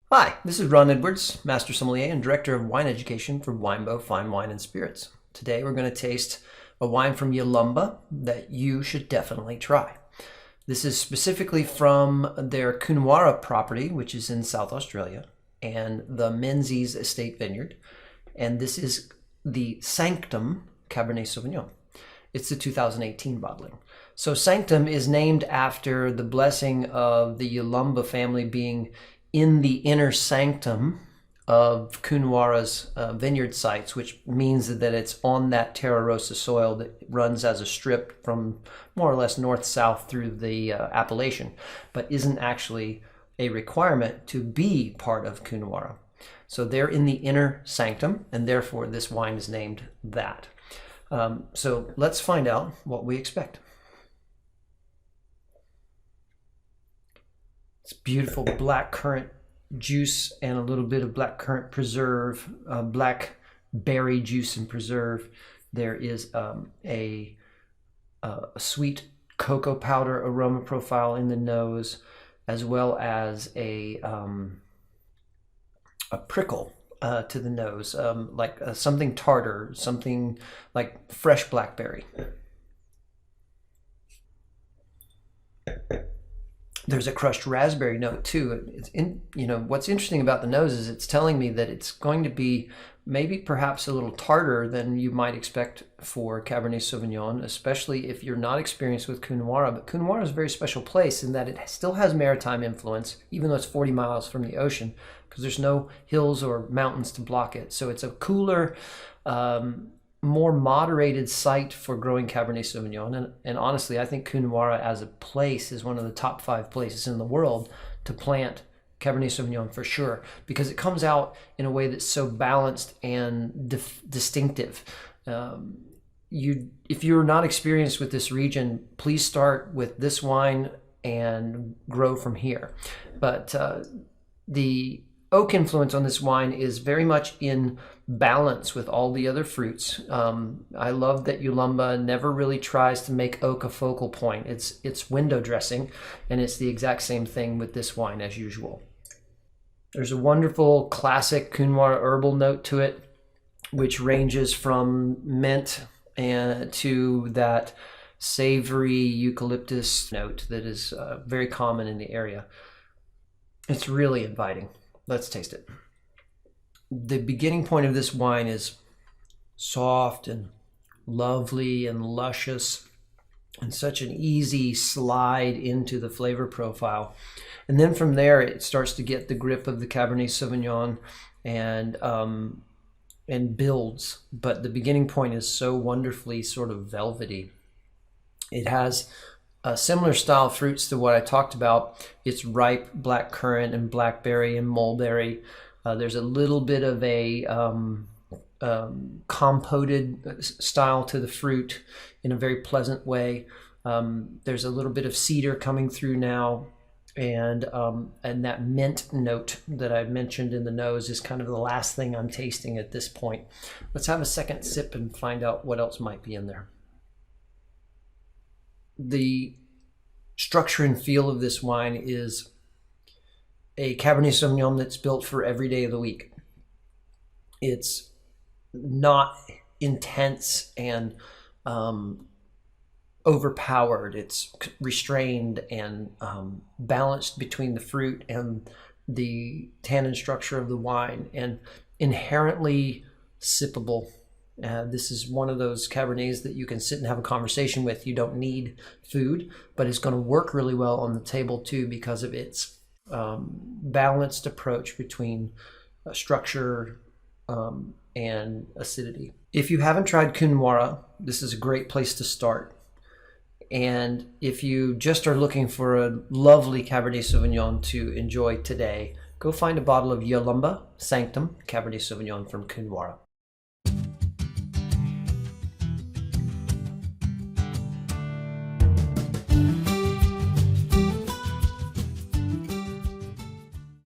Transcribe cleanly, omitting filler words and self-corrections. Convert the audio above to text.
Hi, this is Ron Edwards, Master Sommelier and Director of Wine Education for Winebow Fine Wine and Spirits. Today we're going to taste a wine from Yalumba that you should definitely try. This is specifically from their Coonawarra property, which is in South Australia, and the Menzies Estate Vineyard. And this is the Sanctum Cabernet Sauvignon. It's the 2018 bottling. So Sanctum is named after the blessing of the Yalumba family being in the inner sanctum of Coonawarra's vineyard sites, which means that it's on that Terra Rosa soil that runs as a strip from more or less north-south through the appellation, but isn't actually a requirement to be part of Coonawarra. So they're in the inner sanctum, and therefore this wine is named that. So let's find out what we expect. It's beautiful black currant juice and a little bit of black currant preserve, black berry juice and preserve. There is a sweet cocoa powder aroma profile in the nose, as well as a prickle to the nose, like something tartar, something like fresh blackberry. There's a crushed raspberry note too. What's interesting about the nose is it's telling me that it's going to be maybe perhaps a little tartar than you might expect for Cabernet Sauvignon, especially if you're not experienced with Coonawarra. But Coonawarra is a very special place in that it still has maritime influence, even though it's 40 miles from the ocean, because there's no hills or mountains to block it. So it's a cooler, more moderated site for growing Cabernet Sauvignon. And honestly, I think Coonawarra as a place is one of the top 5 places in the world to plant Cabernet Sauvignon for sure, because it comes out in a way that's so balanced and distinctive. If you're not experienced with this region, please start with this wine and grow from here. But the oak influence on this wine is very much in balance with all the other fruits. I love that Yalumba never really tries to make oak a focal point. It's window dressing, and it's the exact same thing with this wine as usual. There's a wonderful classic Coonawarra herbal note to it, which ranges from mint to that savory eucalyptus note that is very common in the area. It's really inviting. Let's taste it. The beginning point of this wine is soft and lovely and luscious, and such an easy slide into the flavor profile. And then from there, it starts to get the grip of the Cabernet Sauvignon and builds. But the beginning point is so wonderfully sort of velvety. It has similar style fruits to what I talked about. It's ripe black currant and blackberry and mulberry. There's a little bit of a compoted style to the fruit in a very pleasant way. There's a little bit of cedar coming through now, and that mint note that I mentioned in the nose is kind of the last thing I'm tasting at this point. Let's have a second sip and find out what else might be in there. The structure and feel of this wine is a Cabernet Sauvignon that's built for every day of the week. It's not intense and overpowered. It's restrained and balanced between the fruit and the tannin structure of the wine, and inherently sippable. This is one of those Cabernets that you can sit and have a conversation with. You don't need food, but it's going to work really well on the table too because of its balanced approach between structure and acidity. If you haven't tried Coonawarra, this is a great place to start. And if you just are looking for a lovely Cabernet Sauvignon to enjoy today, go find a bottle of Yalumba Sanctum Cabernet Sauvignon from Coonawarra.